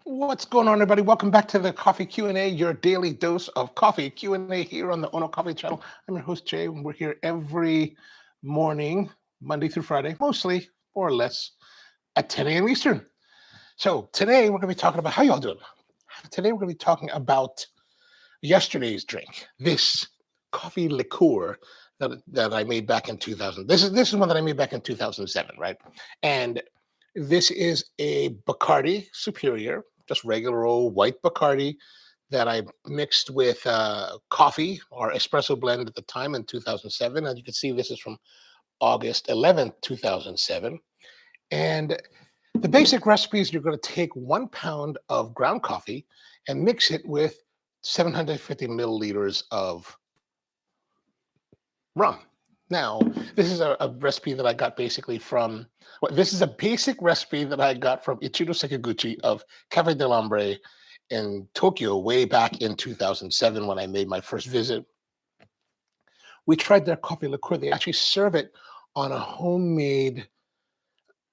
What's going on, everybody? Welcome back to the Coffee Q&A, your daily dose of coffee Q&A here on the onocoffee channel. I'm your host, Jay, and we're here every morning, Monday through Friday, mostly, more or less, at 10 a.m. Eastern. So today, we're going to be talking about how y'all doing. Today, we're going to be talking about yesterday's drink, this coffee liqueur that I made back in 2000. This is one that I made back in 2007, right? And this is a Bacardi Superior, just regular old white Bacardi that I mixed with coffee or espresso blend at the time in 2007. As you can see, this is from August 11th, 2007. And the basic recipe is you're going to take 1 pound of ground coffee and mix it with 750 milliliters of rum. Now, this is a recipe that I got basically from, this is a basic recipe that I got from Ichiro Sekiguchi of Cafe del Hombre in Tokyo way back in 2007 when I made my first visit. We tried their coffee liqueur. They actually serve it on a homemade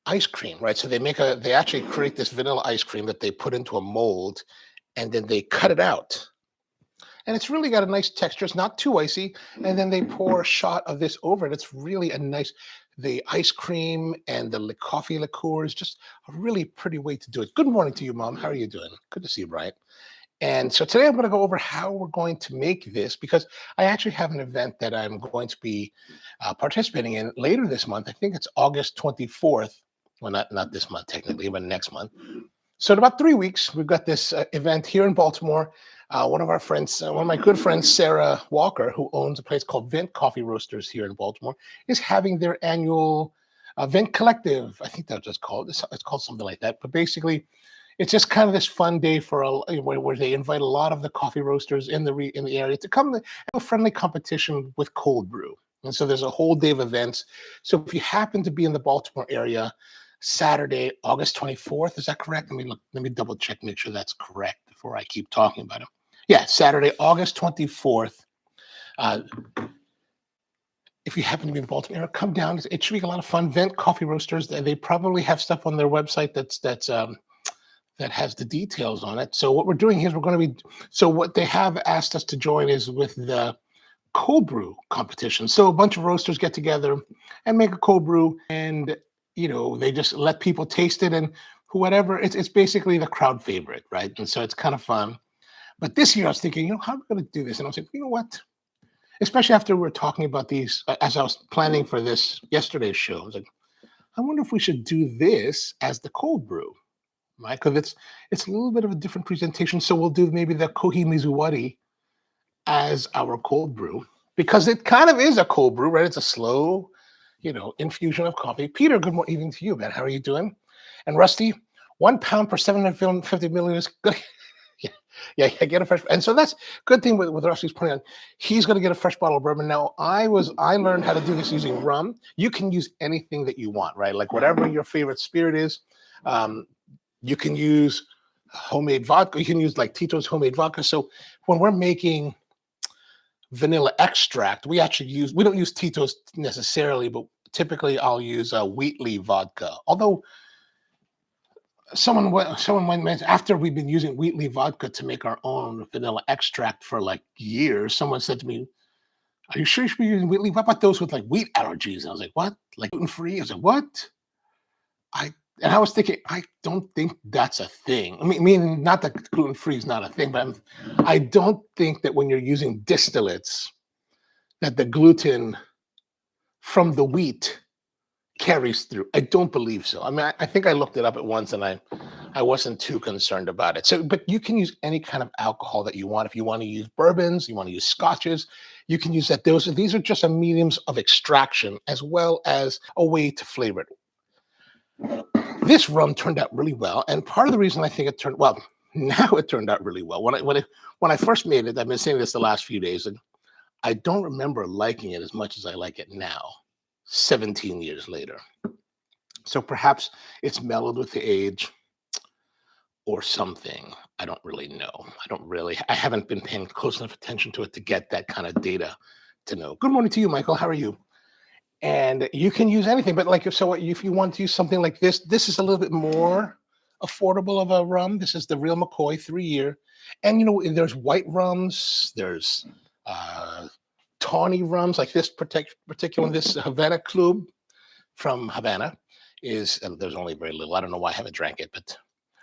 ice cream, right? So they actually create this vanilla ice cream that they put into a mold and then they cut it out. And it's really got a nice texture. It's not too icy. And then they pour a shot of this over it. It's really a nice, the ice cream and the coffee liqueur is just a really pretty way to do it. Good morning to you, Mom. How are you doing? Good to see you, Brian. And so today I'm going to go over how we're going to make this because I actually have an event that I'm going to be participating in later this month. I think it's August 24th. Well, not this month technically, but next month. So in about 3 weeks, we've got this event here in Baltimore. One of our friends, one of my good friends, Sarah Walker, who owns a place called Vent Coffee Roasters here in Baltimore, is having their annual Vent Collective. I think that's just called. It's called something like that. But basically, it's just kind of this fun day for where they invite a lot of the coffee roasters in the area to come and have a friendly competition with cold brew. And so there's a whole day of events. So if you happen to be in the Baltimore area, Saturday, August 24th. Is that correct? Let me double check, make sure that's correct before I keep talking about it. Yeah, Saturday, August 24th. If you happen to be in the Baltimore area, come down. It should be a lot of fun. Vent Coffee Roasters. They probably have stuff on their website that has the details on it. So what we're doing here is so what they have asked us to join is with the cold brew competition. So a bunch of roasters get together and make a cold brew and they just let people taste it and whatever. It's basically the crowd favorite, right? And so it's kind of fun. But this year I was thinking, how are we going to do this? And I was like, you know what? Especially after we were talking about these, as I was planning for this yesterday's show, I was like, I wonder if we should do this as the cold brew, right? Because it's a little bit of a different presentation. So we'll do maybe the Kohi Mizuwari as our cold brew because it kind of is a cold brew, right? It's a slow infusion of coffee. Peter, good evening to you, man. How are you doing? And Rusty, 1 pound per 750 milliliters. Yeah, get a fresh. And so that's good thing with Rusty's pointing out. He's going to get a fresh bottle of bourbon. Now, I learned how to do this using rum. You can use anything that you want, right? Like whatever your favorite spirit is. You can use homemade vodka. You can use like Tito's homemade vodka. So when we're making vanilla extract, we don't use Tito's necessarily, but typically I'll use Wheatley vodka. Although someone mentioned after we've been using Wheatley vodka to make our own vanilla extract for like years, someone said to me, "Are you sure you should be using Wheatley? What about those with like wheat allergies?" And I was like, "What? Like gluten-free?" I was like, "What?" And I was thinking, I don't think that's a thing. I mean, not that gluten-free is not a thing, but I don't think that when you're using distillates, that the gluten from the wheat carries through. I don't believe so. I mean, I think I looked it up at once and I wasn't too concerned about it. So, but you can use any kind of alcohol that you want. If you want to use bourbons, you want to use scotches, you can use that. These are just a mediums of extraction as well as a way to flavor it. This rum turned out really well, and part of the reason I think it turned out really well. When I first made it, I've been saying this the last few days, and I don't remember liking it as much as I like it now, 17 years later. So perhaps it's mellowed with the age or something. I don't really know. I haven't been paying close enough attention to it to get that kind of data to know. Good morning to you, Michael. How are you? And you can use anything, but if you want to use something like this is a little bit more affordable of a rum. This is the Real McCoy 3 year. And there's white rums, there's tawny rums like this particular this Havana Club from Havana is there's only very little. I don't know why I haven't drank it, but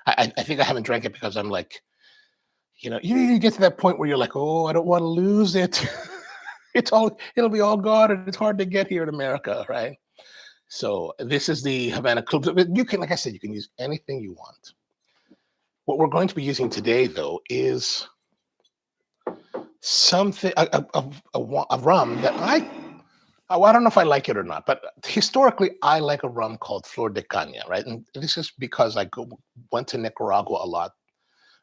I think I haven't drank it because I'm like, you get to that point where you're like, oh, I don't want to lose it. It'll be all gone, and it's hard to get here in America, right? So this is the Havana Club. You can, like I said, you can use anything you want. What we're going to be using today, though, is something a rum that I don't know if I like it or not, but historically I like a rum called Flor de Caña, right? And this is because I went to Nicaragua a lot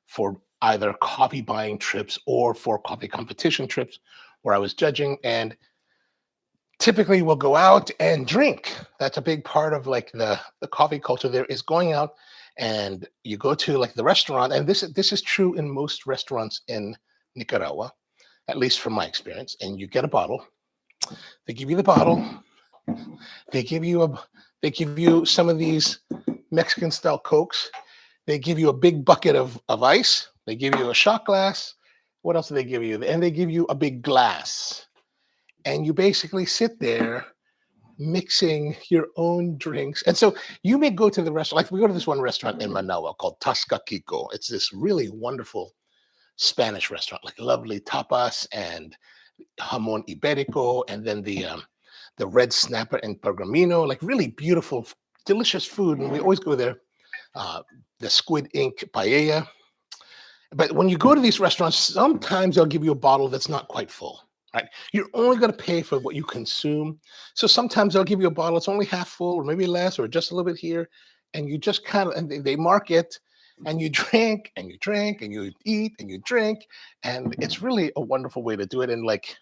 for either coffee buying trips or for coffee competition trips where I was judging, and typically we'll go out and drink. That's a big part of like the coffee culture there, is going out and you go to like the restaurant, and this is true in most restaurants in Nicaragua, at least from my experience, and you get a bottle. They give you the bottle. They give you some of these Mexican style Cokes. They give you a big bucket of ice. They give you a shot glass. What else do they give you? And they give you a big glass. And you basically sit there mixing your own drinks. And so you may go to the restaurant, like we go to this one restaurant in Manila called Tasca Kiko. It's this really wonderful Spanish restaurant, like lovely tapas and jamon iberico, and then the red snapper and pergamino, like really beautiful, delicious food. And we always go there. The squid ink paella. But when you go to these restaurants, sometimes they'll give you a bottle that's not quite full, right? You're only going to pay for what you consume. So sometimes they'll give you a bottle that's only half full, or maybe less, or just a little bit here. And you just kind of, and they mark it, and you drink, and you drink, and you eat, and you drink. And it's really a wonderful way to do it. And like,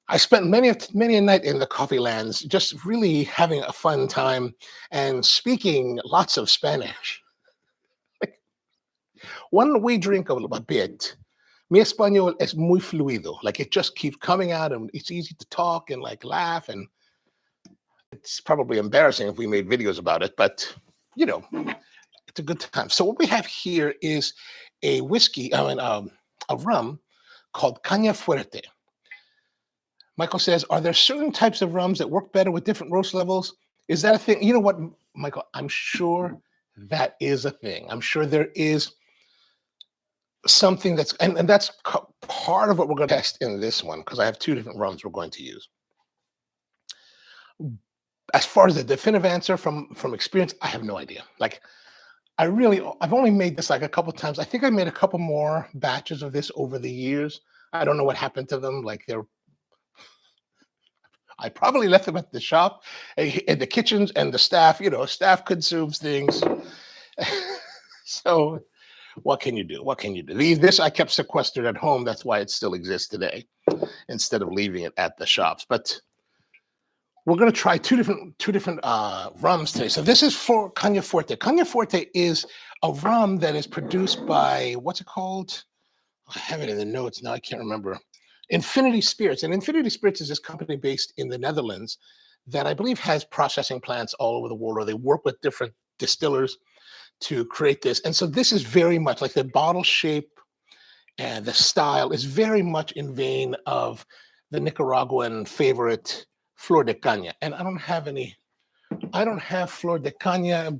I spent many a night in the coffee lands, just really having a fun time and speaking lots of Spanish. When we drink a bit, mi español es muy fluido. Like it just keeps coming out, and it's easy to talk and like laugh. And it's probably embarrassing if we made videos about it, but it's a good time. So what we have here is a whiskey, a rum called Caña Fuerte. Michael says, are there certain types of rums that work better with different roast levels? Is that a thing? You know what, Michael? I'm sure that is a thing. I'm sure there is something that's, and that's part of what we're going to test in this one, because I have two different rums we're going to use. As far as the definitive answer from experience, I have no idea. Like, I've only made this like a couple times. I think I made a couple more batches of this over the years. I don't know what happened to them. Like I probably left them at the shop, in the kitchens, and the staff, staff consumes things. So what can you do? What can you do? This I kept sequestered at home. That's why it still exists today, instead of leaving it at the shops. But we're going to try two different rums today. So this is for Caña Fuerte. Caña Fuerte is a rum that is produced by, what's it called? I have it in the notes now. I can't remember. Infinity Spirits. And Infinity Spirits is this company based in the Netherlands that I believe has processing plants all over the world, or they work with different distillers to create this. And so this is very much like the bottle shape and the style is very much in vein of the Nicaraguan favorite Flor de Caña. And I don't have Flor de Caña,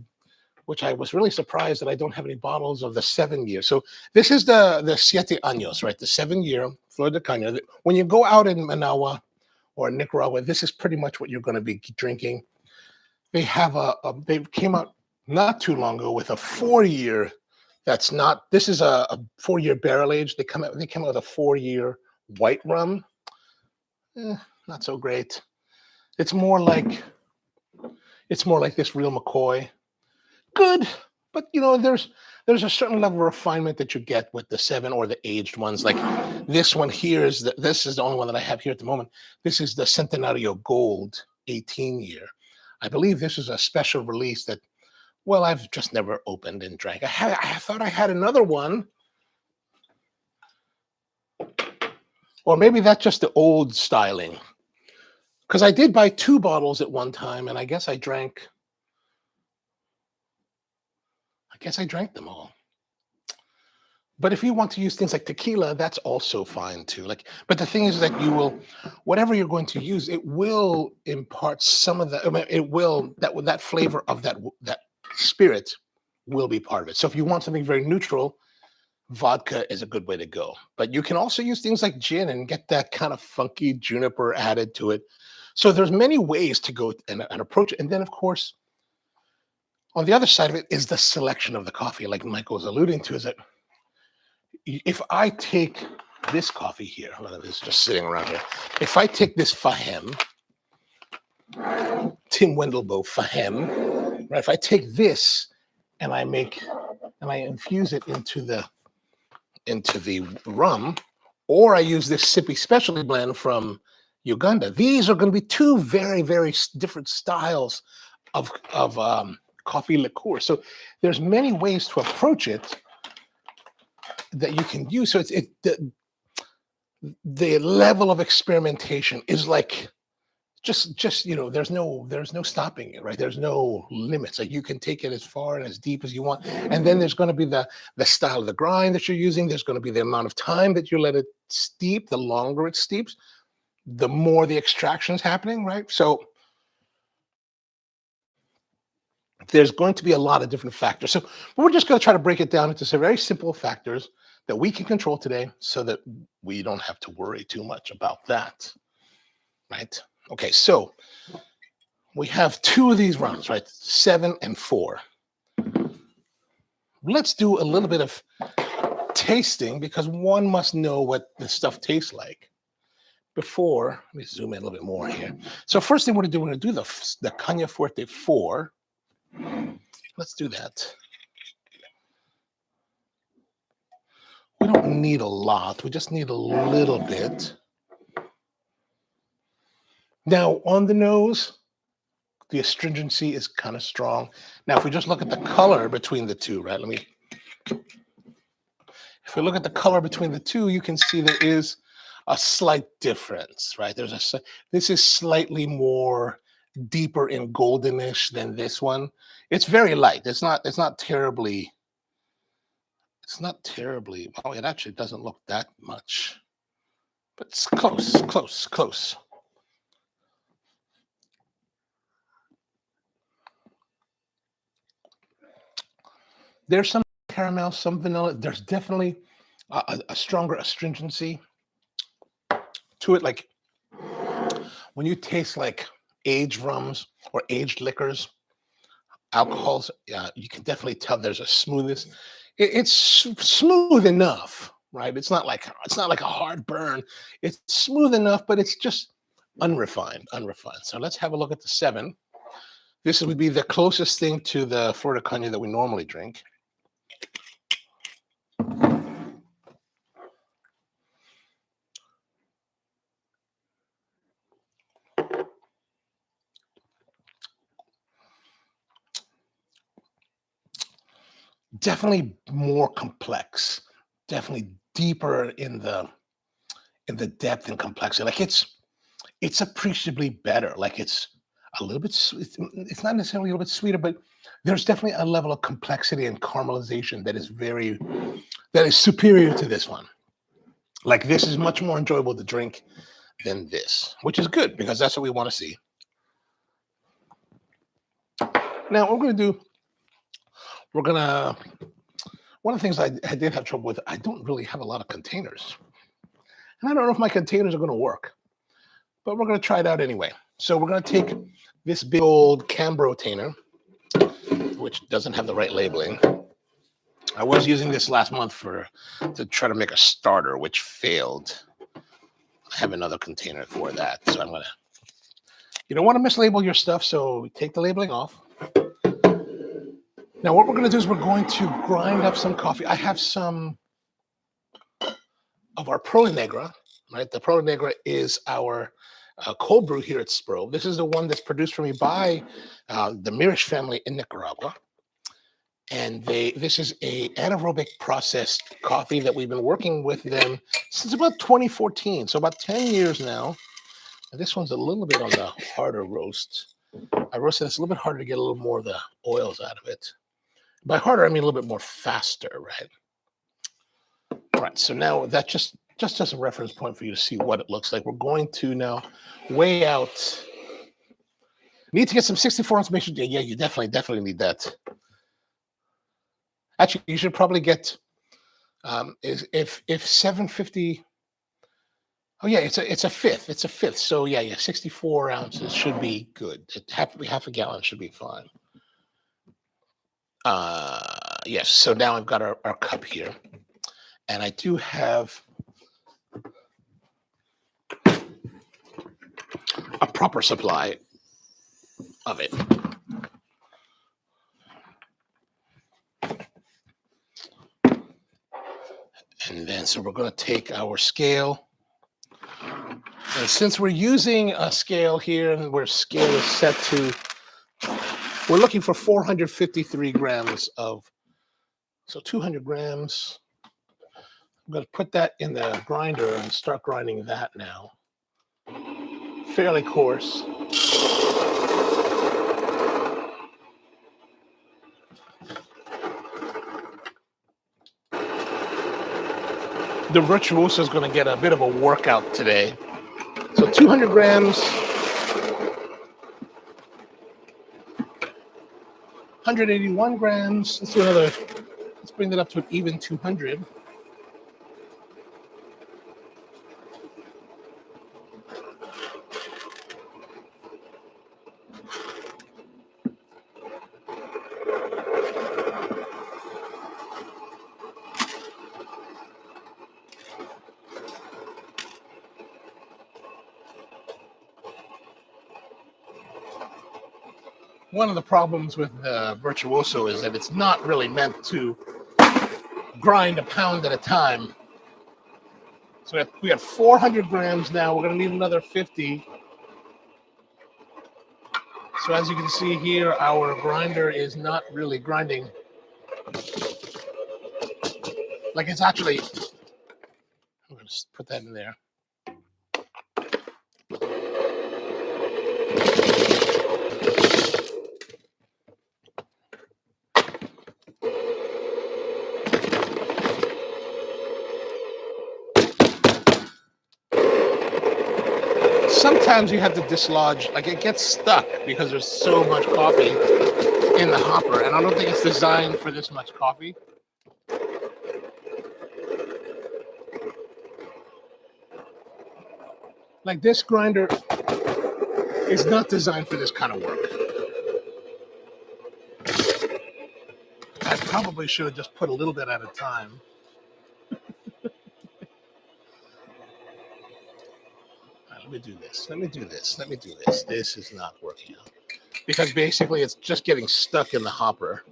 which I was really surprised that I don't have any bottles of the 7 year. So this is the Siete Años, right? The 7 year Flor de Caña. When you go out in Managua or Nicaragua, this is pretty much what you're going to be drinking. They have they came out not too long ago with a 4 year. This is a 4 year barrel age. They come out with a 4 year white rum. Not so great. It's more like this Real McCoy. Good, but there's a certain level of refinement that you get with the 7 or the aged ones. Like this one here this is the only one that I have here at the moment. This is the Centenario Gold 18 year. I believe this is a special release that, well, I've just never opened and drank. I thought I had another one, or maybe that's just the old styling. Because I did buy 2 bottles at one time, and I guess I drank I guess I drank them all. But if you want to use things like tequila, that's also fine too. Like, but the thing is that you will, whatever you're going to use, it will impart some of the. I mean, it will that flavor of that spirit will be part of it. So if you want something very neutral, vodka is a good way to go. But you can also use things like gin and get that kind of funky juniper added to it. So there's many ways to go and approach it. And then of course, on the other side of it is the selection of the coffee, like Michael was alluding to, is that if I take this coffee here, it's just sitting around here. If I take this Fahem, Tim Wendelbo Fahem, right? If I take this and I infuse it into the rum, or I use this Sippy Specialty blend from Uganda, these are going to be two very, very different styles of coffee liqueur. So there's many ways to approach it that you can use. So the level of experimentation is like just there's no stopping it, right? There's no limits. Like you can take it as far and as deep as you want. And then there's going to be the style of the grind that you're using. There's going to be the amount of time that you let it steep. The longer it steeps, the more the extraction is happening, right? So there's going to be a lot of different factors. So we're just going to try to break it down into some very simple factors that we can control today so that we don't have to worry too much about that, right? Okay, so we have two of these rums, right? 7 and 4. Let's do a little bit of tasting because one must know what the stuff tastes like before. Let me zoom in a little bit more here. So first thing we're going to do the Caña Fuerte 4. Let's do that. We don't need a lot. We just need a little bit. Now, on the nose, the astringency is kind of strong. Now, if we just look at the color between the two, right? If we look at the color between the two, you can see there is a slight difference, right? This is slightly more deeper in goldenish than this one. It's very light. It's not terribly. It's not terribly. Oh, it actually doesn't look that much, but it's close. There's some caramel, some vanilla. There's definitely a stronger astringency to it. Like when you taste like aged rums or aged liquors, alcohols, you can definitely tell there's a smoothness. It's smooth enough, right? It's not like a hard burn. It's smooth enough, but it's just unrefined. So let's have a look at the 7. This would be the closest thing to the Florida Caña that we normally drink. Definitely more complex, definitely deeper in the depth and complexity. Like it's appreciably better. Like it's a little bit. It's not necessarily a little bit sweeter, but there's definitely a level of complexity and caramelization that is superior to this one. Like this is much more enjoyable to drink than this, which is good because that's what we want to see. Now what we're going to do. One of the things I did have trouble with, I don't really have a lot of containers. And I don't know if my containers are going to work, but we're going to try it out anyway. So we're going to take this big old Cambro-tainer, which doesn't have the right labeling. I was using this last month to try to make a starter, which failed. I have another container for that. So you don't want to mislabel your stuff, so take the labeling off. Now, what we're going to do is we're going to grind up some coffee. I have some of our Prola Negra, right? The Prola Negra is our cold brew here at Spro. This is the one that's produced for me by the Mirish family in Nicaragua. And this is a anaerobic processed coffee that we've been working with them since about 2014. So about 10 years now. And this one's a little bit on the harder roast. I roasted this a little bit harder to get a little more of the oils out of it. By harder, I mean a little bit more faster, right? All right, so now that just as a reference point for you to see what it looks like, we're going to now weigh out. Need to get some 64-ounce mixture. Yeah, you definitely need that. Actually, you should probably get if 750. Oh yeah, it's a fifth. It's a fifth. So yeah, 64 ounces should be good. Half a gallon should be fine. Yes. So now I've got our cup here, and I do have a proper supply of it. And then so we're going to take our scale. And since we're using a scale here and where scale is set to, we're looking for 453 grams of, so 200 grams. I'm going to put that in the grinder and start grinding that now. Fairly coarse. The Virtuoso is going to get a bit of a workout today. So 200 grams, 181 grams. Let's do another, let's bring that up to an even 200. One of the problems with the Virtuoso is that it's not really meant to grind a pound at a time. So we have 400 grams now. We're going to need another 50. So as you can see here, our grinder is not really grinding. Like it's actually, I'm going to put that in there. Sometimes you have to dislodge, like it gets stuck because there's so much coffee in the hopper, and I don't think it's designed for this much coffee. Like this grinder is not designed for this kind of work. I probably should have just put a little bit at a time. Let me do this. This is not working out. Because basically it's just getting stuck in the hopper.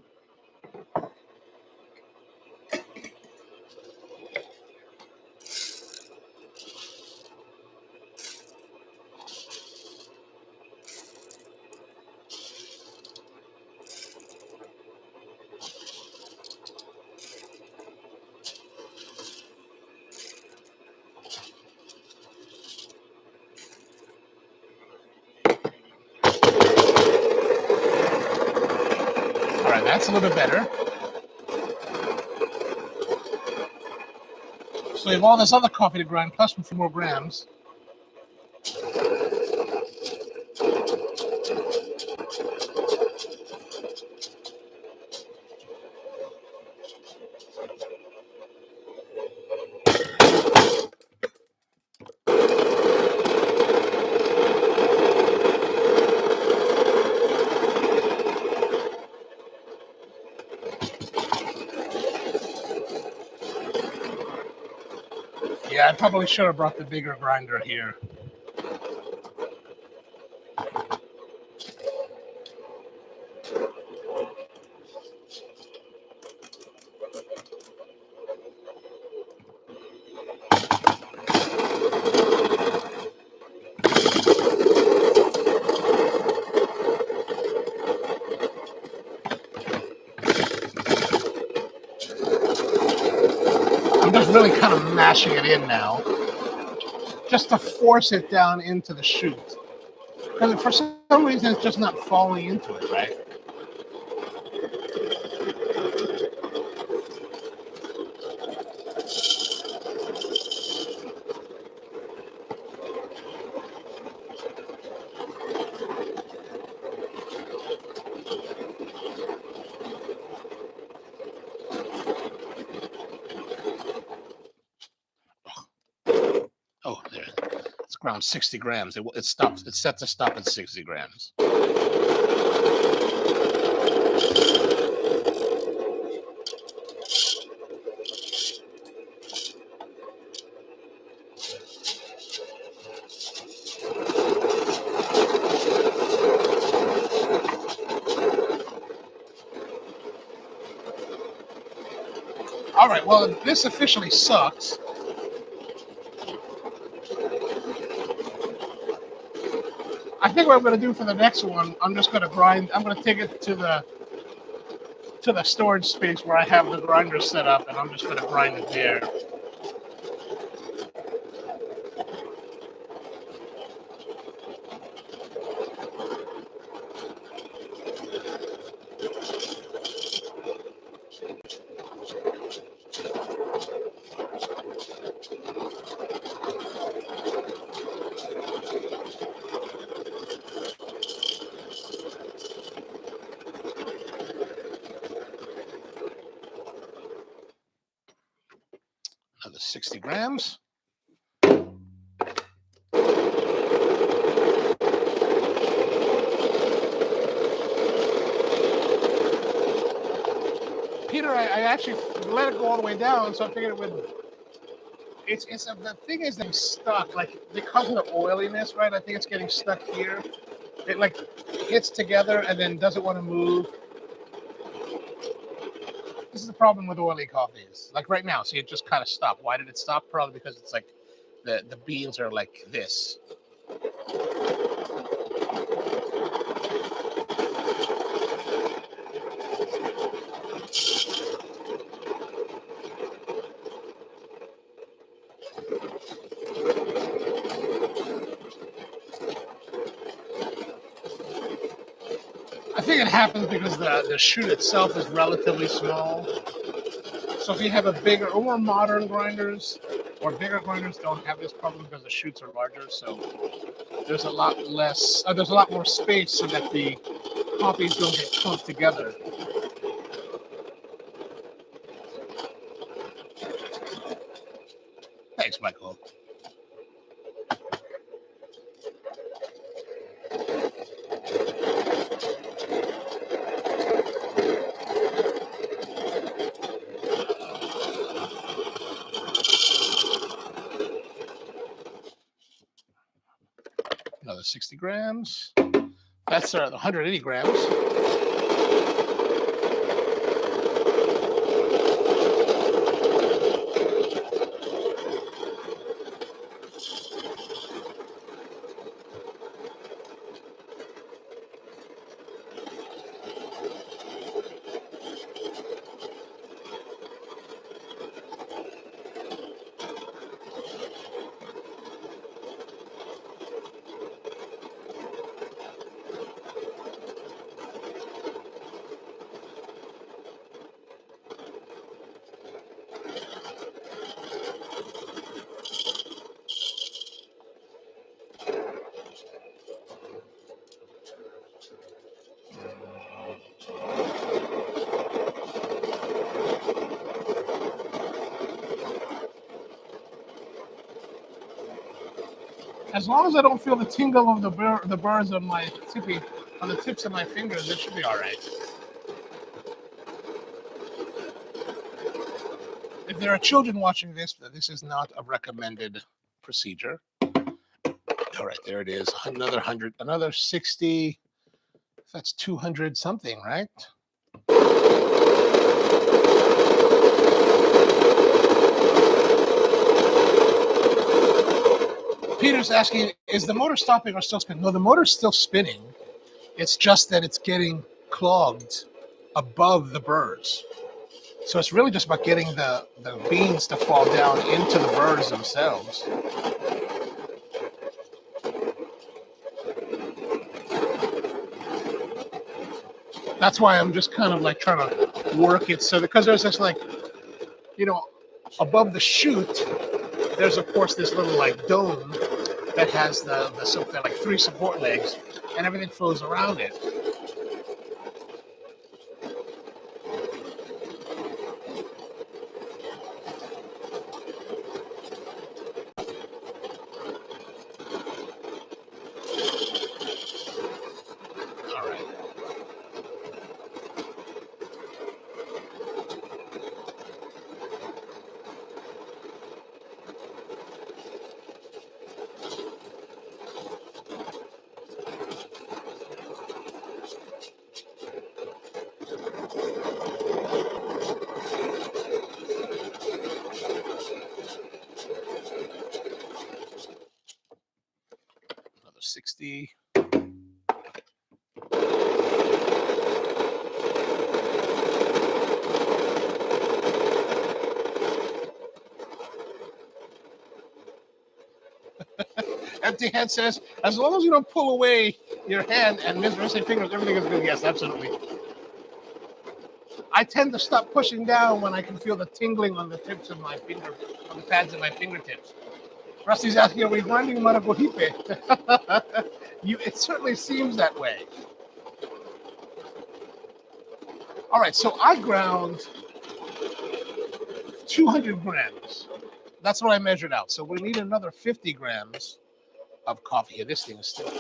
All right, that's a little bit better. So we have all this other coffee to grind, plus 4 more grams. Yeah, I probably should have brought the bigger grinder here. I'm just really kind of mashing it in now, just to force it down into the chute. Because for some reason, it's just not falling into it, right? around 60 grams. It stops. It's set to stop at 60 grams. All right. Well, this officially sucks. I think what I'm going to do for the next one, I'm just going to grind. I'm going to take it to the storage space where I have the grinder set up, and I'm just going to grind it there. Another 60 grams. Peter, I actually let it go all the way down, so I figured it would. The thing is getting stuck, like because of the oiliness, right? I think it's getting stuck here. It like hits together and then doesn't want to move. This is the problem with oily coffees. Like right now, see, it just kind of stopped. Why did it stop? Probably because it's like the beans are like this. I think it happens because the shoot itself is relatively small. So if you have a bigger or more modern grinders or bigger grinders don't have this problem because the shoots are larger. So there's a lot less, there's a lot more space so that the coffees don't get clumped together. Thanks, Michael. Another 60 grams. That's 180 grams. As long as I don't feel the tingle of the burrs on on the tips of my fingers, it should be all right. If there are children watching this, this is not a recommended procedure. All right, there it is. Another 100, another 60. That's 200 something, right? Peter's asking, is the motor stopping or still spinning? No, the motor's still spinning. It's just that it's getting clogged above the burrs. So it's really just about getting the beans to fall down into the burrs themselves. That's why I'm just kind of like trying to work it. So because there's this like, above the chute, there's of course this little like dome that has the something like 3 support legs, and everything flows around it. 60. Empty Head says, as long as you don't pull away your hand and miss wrestling fingers, everything is good. Yes, absolutely. I tend to stop pushing down when I can feel the tingling on the tips of my finger, on the pads of my fingertips. Rusty's asking, are we grinding maragohipe? It certainly seems that way. All right, so I ground 200 grams. That's what I measured out. So we need another 50 grams of coffee here. This thing is still.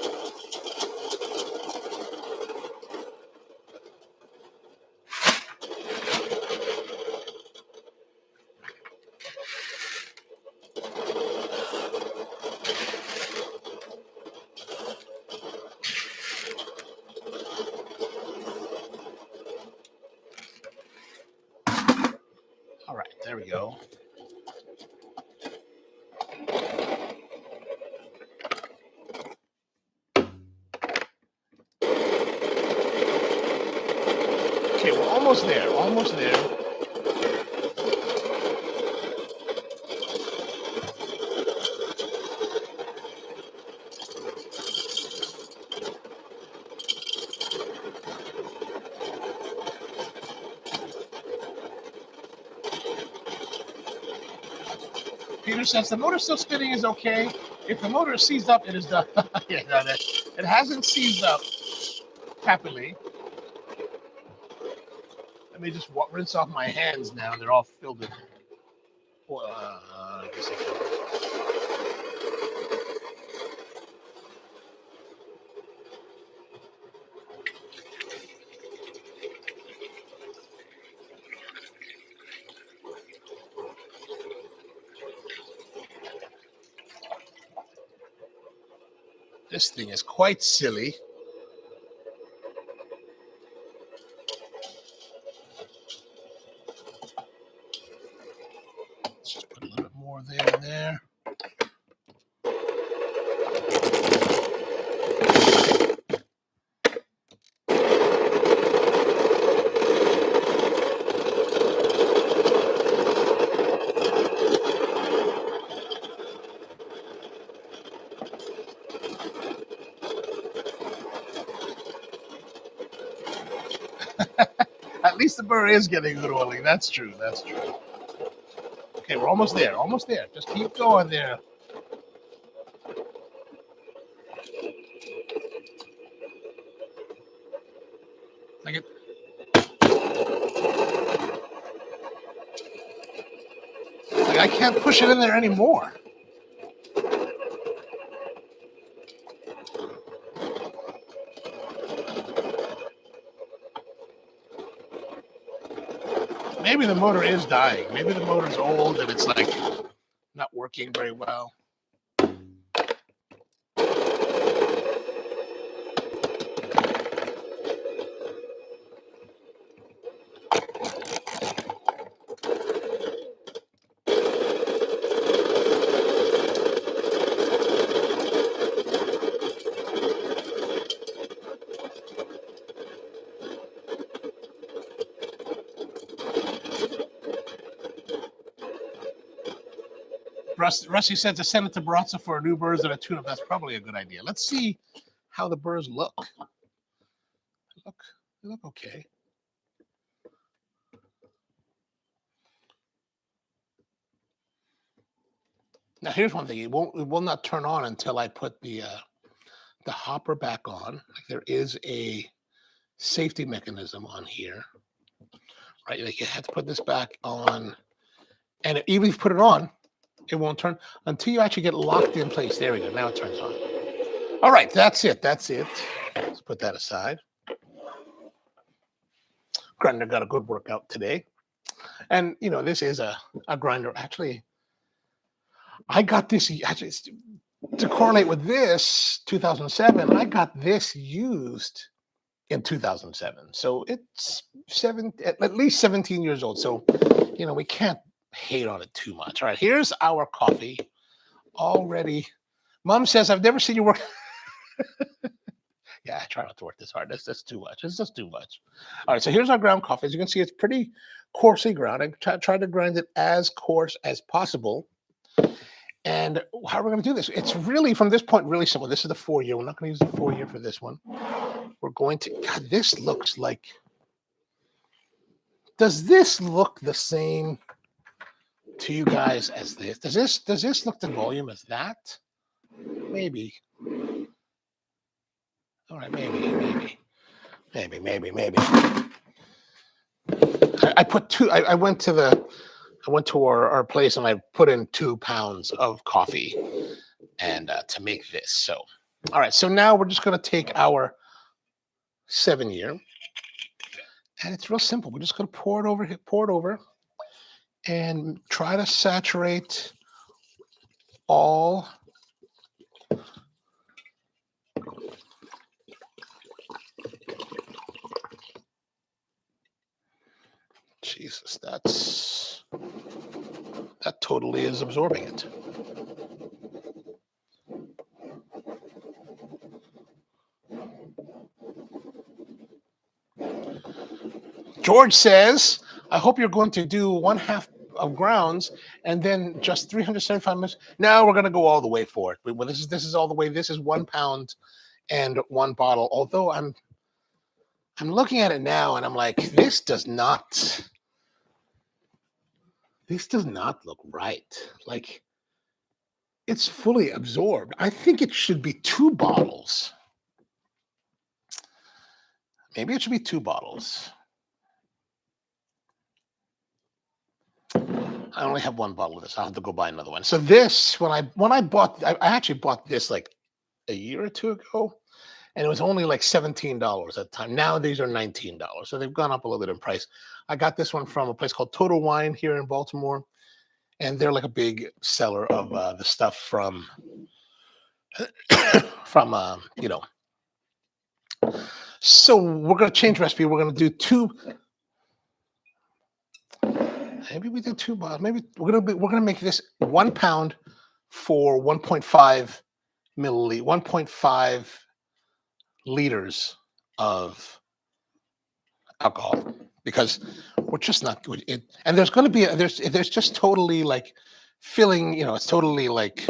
All right, there we go. Okay, we're almost there, almost there. Peter says the motor still spinning is okay. If the motor is seized up, it is done. Yeah, no, it hasn't seized up happily. Let me just rinse off my hands now. They're all filled with. This thing is quite silly. Let's just put a little bit more there and there. At least the burr is getting good oiling. That's true. That's true. Okay, we're almost there. Almost there. Just keep going there. Like I can't push it in there anymore. Maybe the motor is dying. Maybe the motor's old and it's like not working very well. Rusty said to send it to Barazza for a new burrs and a tune-up. That's probably a good idea. Let's see how the burrs look. They look okay. Now here's one thing: it will not turn on until I put the hopper back on. There is a safety mechanism on here, right? Like you have to put this back on, and even if you put it on, it won't turn until you actually get locked in place. There we go. Now it turns on. All right, that's it. That's it. Let's put that aside. Grinder got a good workout today. And, you know, this is a grinder. Actually, I got this, actually, to correlate with this, 2007, I got this used in 2007. So it's at least 17 years old. So, you know, we can't hate on it too much. All right, here's our coffee already. Mom says, I've never seen you work. Yeah, I try not to work this hard. That's too much. It's just too much. All right, so here's our ground coffee. As you can see, it's pretty coarsely ground. I try to grind it as coarse as possible. And how are we going to do this? It's really, from this point, really simple. This is the 4-year. We're not going to use the 4-year for this one. We're going to, God, this looks like, does this look the same to you guys as this? Does this look the volume as that? Maybe. All right, maybe. I put two. I went to our place and I put in 2 pounds of coffee and to make this. So, all right. So now we're just going to take our 7-year, and it's real simple. We're just going to pour it over, and try to saturate all. Jesus, that totally is absorbing it. George says, I hope you're going to do 1/2 of grounds and then just 375 minutes. Now we're going to go all the way for it. Well, this is all the way. This is 1 pound and 1 bottle. Although I'm looking at it now and I'm like, this does not look right. Like, it's fully absorbed. I think it should be 2 bottles. Maybe it should be 2 bottles. I only have 1 bottle of this. I'll have to go buy another one. So this, when I bought, I actually bought this like a year or 2 ago, and it was only like $17 at the time. Now these are $19, so they've gone up a little bit in price. I got this one from a place called Total Wine here in Baltimore, and they're like a big seller of the stuff from you know. So we're gonna change recipe. We're gonna do 2. Maybe we do 2 bottles. Maybe we're gonna make this 1 pound for 1.5 milliliter, 1.5 liters of alcohol, because we're just not good. And there's going to be there's just totally like filling. It's totally like,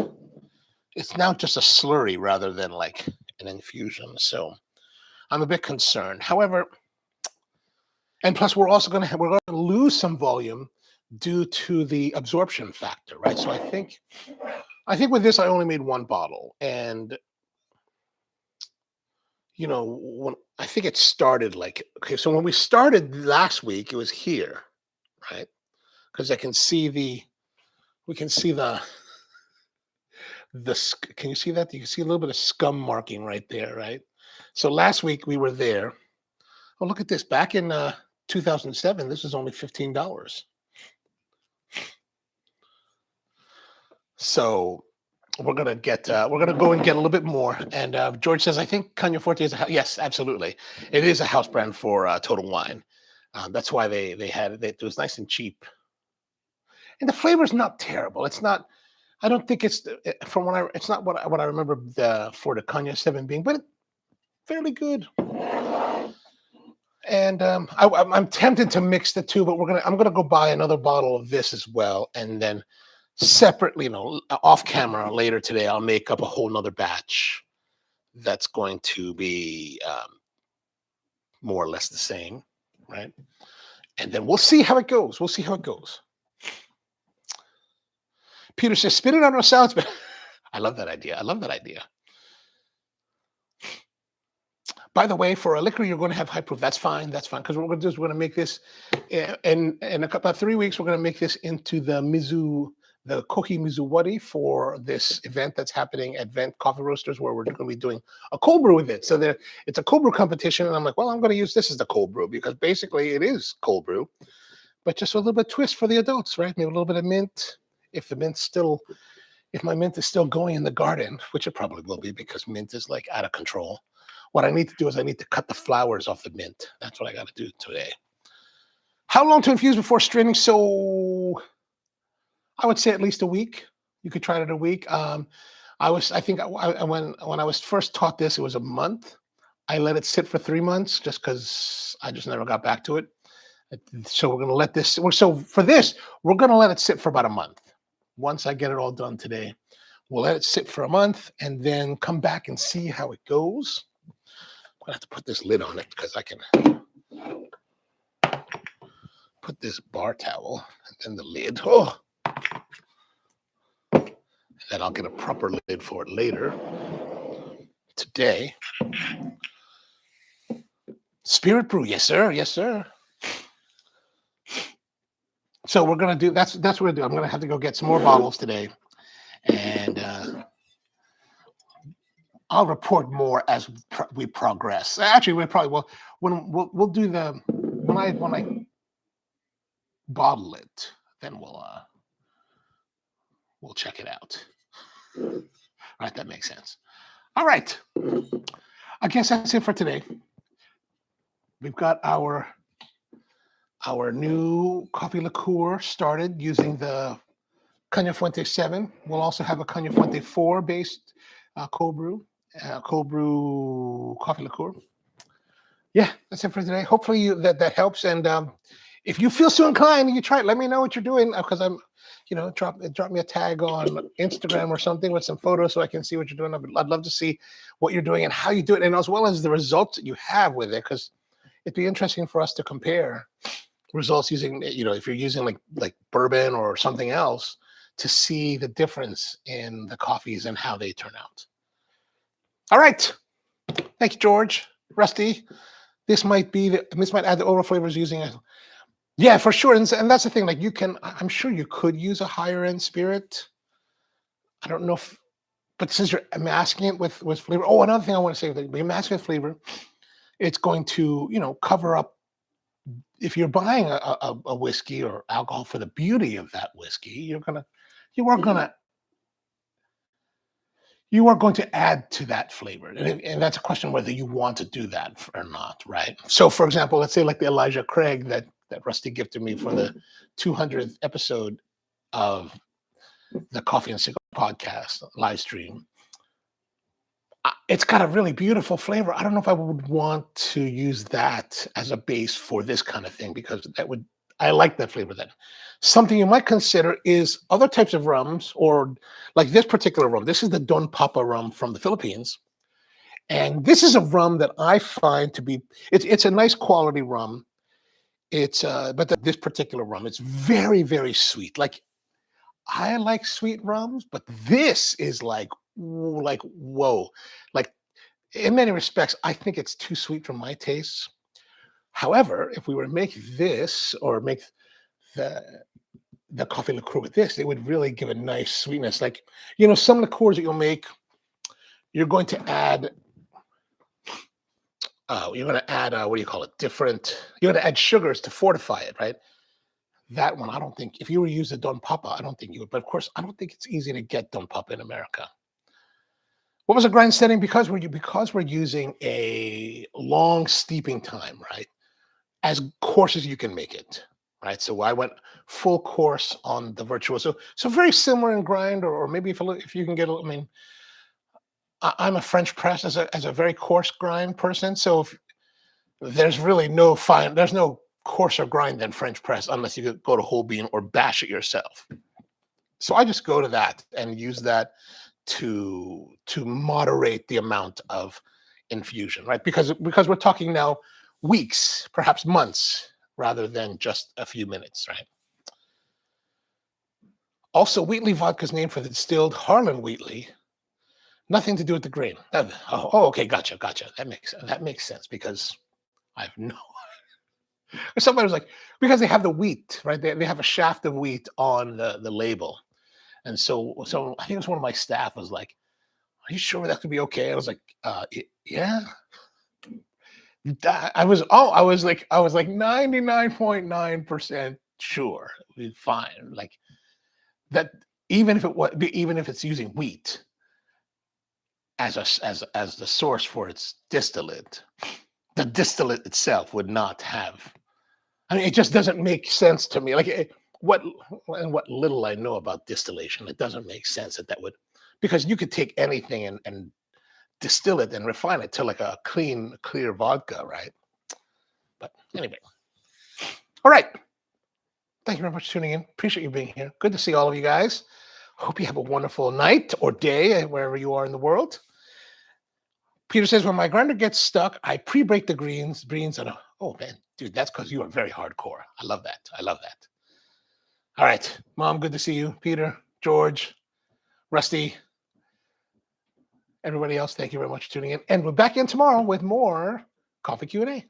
it's now just a slurry rather than like an infusion. So I'm a bit concerned. However, and plus we're going to lose some volume due to the absorption factor, right? So I think with this I only made 1 bottle, and when I think it started like, okay, so when we started last week, it was here, right? Because we can see the can you see that? You can see a little bit of scum marking right there, right? So last week we were there. Oh, look at this. Back in 2007, this was only $15. So we're gonna go and get a little bit more. And George says, I think Caña Forte is yes, absolutely. It is a house brand for Total Wine. That's why they had it. It was nice and cheap. And the flavor is not terrible. It's not. I don't think it's it's not what I remember for the Caña 7 being, but it's fairly good. And I'm tempted to mix the two, but I'm gonna go buy another bottle of this as well, and then separately, off camera later today, I'll make up a whole nother batch that's going to be more or less the same, right? And then we'll see how it goes. Peter says, spit it on our salads. I love that idea. By the way, for a liquor, you're going to have high proof. That's fine. Because what we're going to do is we're going to make this, in about 3 weeks, we're going to make this into the Kohi Mizuwari for this event that's happening at Vent Coffee Roasters, where we're going to be doing a cold brew with it. So it's a cold brew competition, and I'm like, well, I'm going to use this as the cold brew, because basically it is cold brew, but just a little bit twist for the adults, right? Maybe a little bit of mint. If my mint is still going in the garden, which it probably will be, because mint is like out of control. What I need to do is I need to cut the flowers off the mint. That's what I got to do today. How long to infuse before straining? So I would say at least a week. You could try it in a week. I think when I was first taught this, it was a month. I let it sit for 3 months just because I just never got back to it. So we're gonna let this. So for this, we're gonna let it sit for about a month. Once I get it all done today, we'll let it sit for a month and then come back and see how it goes. I'm gonna have to put this lid on it because I can put this bar towel and then the lid. Oh, and then I'll get a proper lid for it later. Today, Spirit Brew, yes sir, yes sir. So we're gonna do that's what we're gonna do. I'm gonna have to go get some more bottles today, and I'll report more as we progress. Actually, we probably will when we'll do the when I bottle it, then we'll check it out. All right, that makes sense. All right, I guess that's it for today. We've got our new coffee liqueur started using the Caña Fuente 7. We'll also have a Caña Fuente 4 based cold brew coffee liqueur. Yeah, that's it for today. Hopefully that helps. And if you feel so inclined, you try it. Let me know what you're doing because I'm, drop me a tag on Instagram or something with some photos so I can see what you're doing. I'd love to see what you're doing and how you do it, and as well as the results that you have with it, because it'd be interesting for us to compare results using, if you're using like bourbon or something else, to see the difference in the coffees and how they turn out. All right. Thanks, George. Rusty. This might add the oral flavors using it. Yeah, for sure. And that's the thing. Like I'm sure you could use a higher end spirit. I don't know but since you're masking it with flavor. Oh, another thing I want to say, that you're masking with flavor, it's going to, cover up. If you're buying a whiskey or alcohol for the beauty of that whiskey, you are going to add to that flavor. And that's a question whether you want to do that or not, right? So for example, let's say like the Elijah Craig that Rusty gifted me for the 200th episode of the Coffee and Cigar podcast live stream. It's got a really beautiful flavor. I don't know if I would want to use that as a base for this kind of thing, because I like that flavor then. Something you might consider is other types of rums, or like this particular rum. This is the Don Papa rum from the Philippines. And this is a rum that I find to be, it's a nice quality rum. This particular rum, it's very, very sweet. Like I like sweet rums, but this is like whoa. Like in many respects, I think it's too sweet for my tastes. However, if we were to make this or make the coffee liqueur with this, it would really give a nice sweetness. Like, some liqueurs that you'll make, you're going to add what do you call it? You're going to add sugars to fortify it, right? That one, I don't think, if you were to use the Don Papa, I don't think you would. But of course, I don't think it's easy to get Don Papa in America. What was the grind setting? Because we're using a long steeping time, right? As coarse as you can make it, right? So I went full course on the Virtuoso. So very similar in grind, or maybe if you can get I mean, I'm a French press as a very coarse grind person. So if there's really there's no coarser grind than French press unless you go to whole bean or bash it yourself. So I just go to that and use that to moderate the amount of infusion, right? Because we're talking now weeks, perhaps months, rather than just a few minutes, right? Also, Wheatley vodka is named for the distilled Harlan Wheatley. Nothing to do with the grain. Okay, gotcha. That makes sense, because I have no. Somebody was like, because they have the wheat, right? They have a shaft of wheat on the label, and so I think it was one of my staff was like, "Are you sure that could be okay?" I was like, "Yeah." I was like 99.9% sure it'd be fine. Like that, even if it's using wheat as the source for its distillate, the distillate itself would not have. I mean, it just doesn't make sense to me. Like what little I know about distillation, it doesn't make sense that would because you could take anything and distill it and refine it to like a clean, clear vodka, right? But anyway, all right. Thank you very much for tuning in. Appreciate you being here. Good to see all of you guys. Hope you have a wonderful night or day wherever you are in the world. Peter says, when my grinder gets stuck, I pre-break the beans, and oh man, dude, that's because you are very hardcore. I love that. I love that. All right, Mom, good to see you. Peter, George, Rusty, everybody else, thank you very much for tuning in. And we're back in tomorrow with more Coffee Q&A.